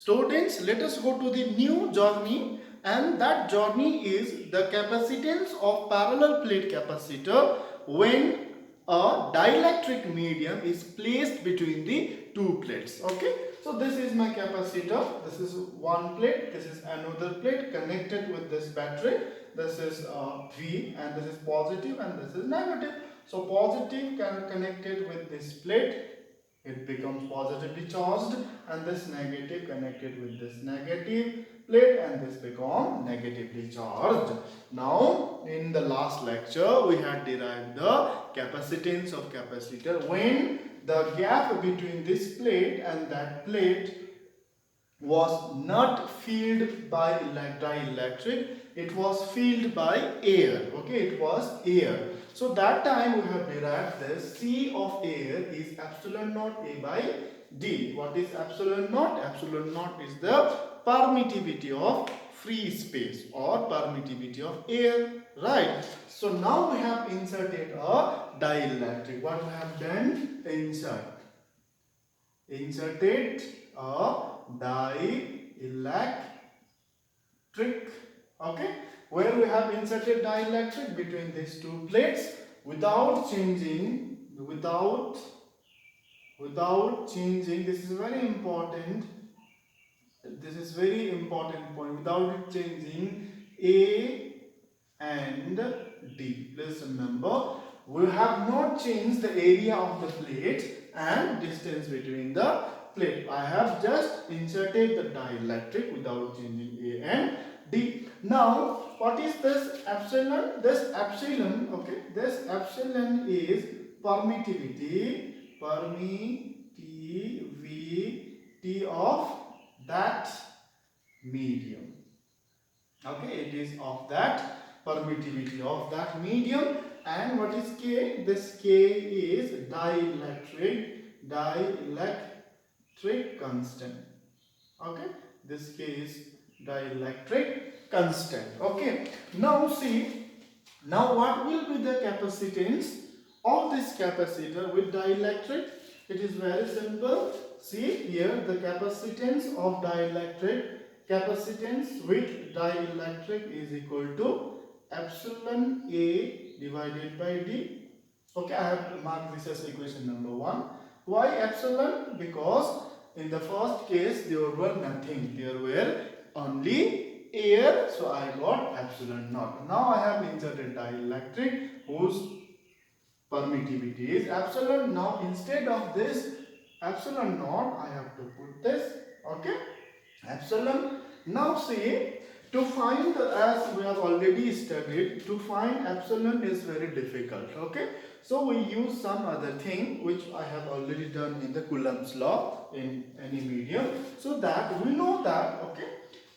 Students, let us go to the new journey, and that journey is the capacitance of parallel plate capacitor when a dielectric medium is placed between the two plates. Okay, so this is my capacitor. This is one plate, this is another plate connected with this battery. This is V and this is positive and this is negative. So positive connected with this plate, it becomes positively charged, and this negative connected with this negative plate, and this become negatively charged. Now in the last lecture we had derived the capacitance of capacitor when the gap between this plate and that plate was not filled by dielectric, it was filled by air. Okay, it was air. So that time we have derived this C of air is epsilon naught A by D. What is epsilon naught? Epsilon naught is the permittivity of free space or permittivity of air, right? So now we have inserted a dielectric. What we have done? Inserted a dielectric, okay, where we have inserted dielectric between these two plates without changing, this is very important, this is very important point, without changing A and D. Please remember, we have not changed the area of the plate and distance between the plate. I have just inserted the dielectric without changing A and D. Now, what is this epsilon? This epsilon, okay, this epsilon is permittivity of that medium. Okay, it is of that permittivity of that medium. And what is K? This K is dielectric constant. Okay, this K is dielectric constant. Okay, now see, now what will be the capacitance of this capacitor with dielectric? It is very simple. See here, the capacitance of dielectric, capacitance with dielectric is equal to epsilon A divided by D. Okay, I have marked this as equation number 1. Why epsilon? Because in the first case there were nothing, there were only air, so I got epsilon naught. Now I have inserted dielectric whose permittivity is epsilon. Now instead of this epsilon naught, I have to put this, okay, epsilon. Now see, to find, as we have already studied, to find epsilon is very difficult. Okay, so we use some other thing which I have already done in the Coulomb's law in any medium, so that we know that, okay,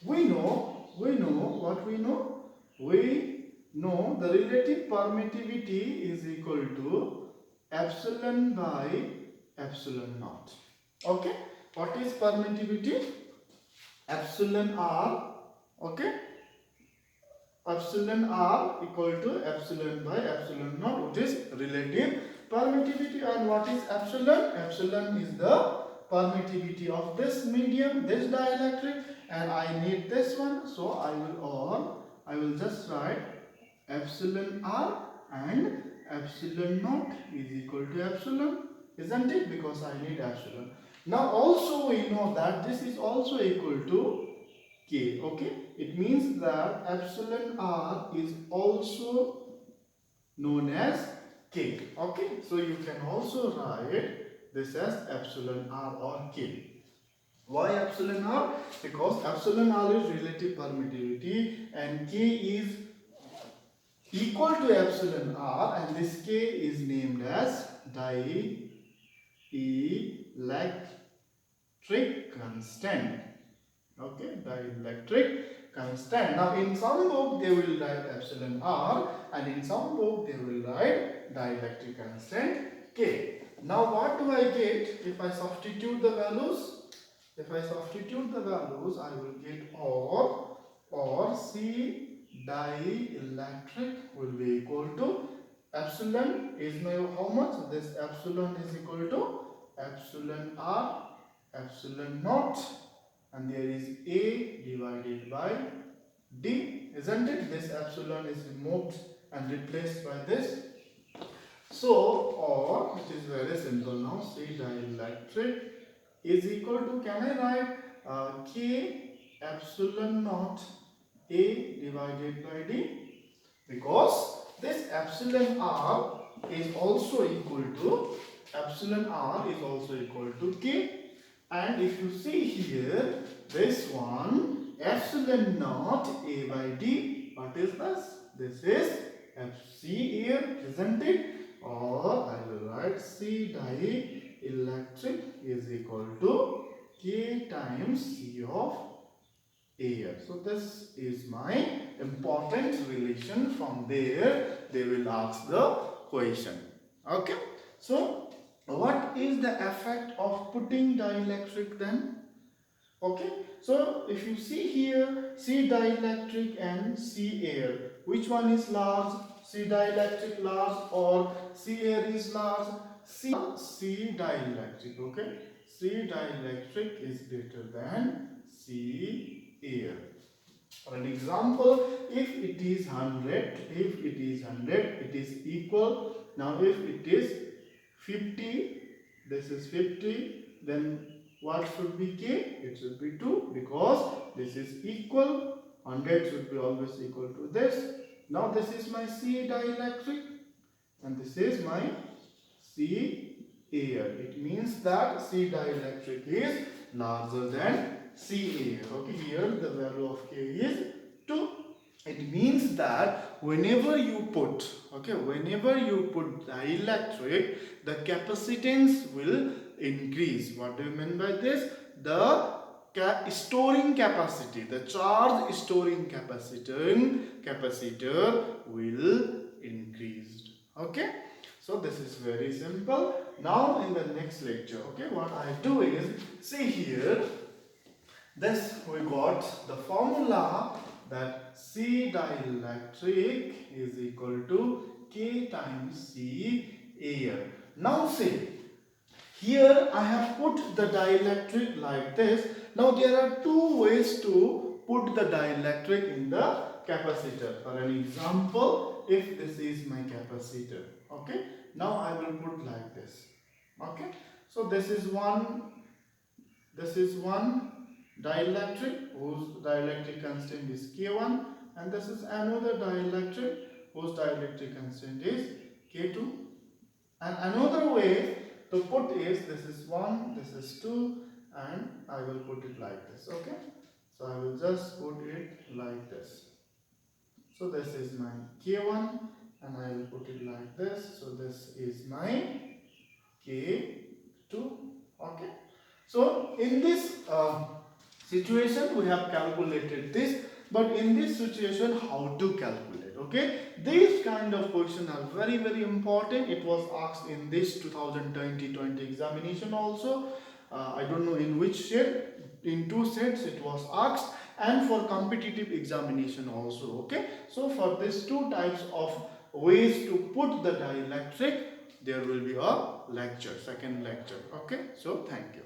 we know what we know. We know the relative permittivity is equal to epsilon by epsilon naught. Okay, what is permittivity? Epsilon r, okay, epsilon r equal to epsilon by epsilon naught, which is relative permittivity. And what is epsilon? Epsilon is the permittivity of this medium, this dielectric, and I need this one, so I will just write epsilon r and epsilon naught is equal to epsilon, isn't it? Because I need epsilon. Now also we know that this is also equal to K. Okay, it means that epsilon r is also known as K. Okay, so you can also write this as epsilon r or K. Why epsilon r? Because epsilon r is relative permittivity and K is equal to epsilon r, and this K is named as dielectric constant. Okay, dielectric constant. Now in some book they will write epsilon r, and in some book they will write dielectric constant K. Now what do I get if I substitute the values? If I substitute the values, I will get or C dielectric will be equal to epsilon is my how much? This epsilon is equal to epsilon r epsilon naught and there is A divided by D, isn't it? This epsilon is removed and replaced by this. So, or it is very simple now. C dielectric is equal to, can I write K epsilon naught A divided by D? Because this epsilon R is also equal to K. And if you see here, this one epsilon naught A by D, what is this? This is FC here, isn't it? Or I will write C dielectric is equal to K times C of air. So this is my important relation. From there they will ask the question. Okay. So what is the effect of putting dielectric then? Okay. So if you see here, C dielectric and C air, which one is large? C dielectric large or C air is large? C dielectric. Okay. C dielectric is greater than C air. For an example, if it is 100, it is equal. Now if it is 50, this is 50, then what should be K? It should be 2, because this is equal. 100 should be always equal to this. Now this is my C dielectric and this is my C air. It means that C dielectric is larger than C air. Okay, here the value of K is 2. It means that whenever you put dielectric, the capacitance will increase. What do you mean by this? The storing capacity, the charge storing capacitor will increase. Okay. So this is very simple. Now in the next lecture, okay, what I do is, see here, this we got the formula that C dielectric is equal to K times C air. Now see, here I have put the dielectric like this. Now there are two ways to put the dielectric in the capacitor. For an example, if this is my capacitor, okay, now I will put like this. Okay, so this is one dielectric whose dielectric constant is K1, and this is another dielectric whose dielectric constant is K2. And another way to put is, this is 1, this is 2, and I will put it like this. Okay, so I will just put it like this. So this is my K1 and I will put it like this. So this is my K2. Okay, so in this situation we have calculated this, but in this situation how to calculate? Okay, these kind of questions are very important. It was asked in this 2020 examination also. I don't know in which set, in 2 sets it was asked, and for competitive examination also. Okay, so for these 2 types of ways to put the dielectric, there will be a lecture, second lecture. Okay, so thank you.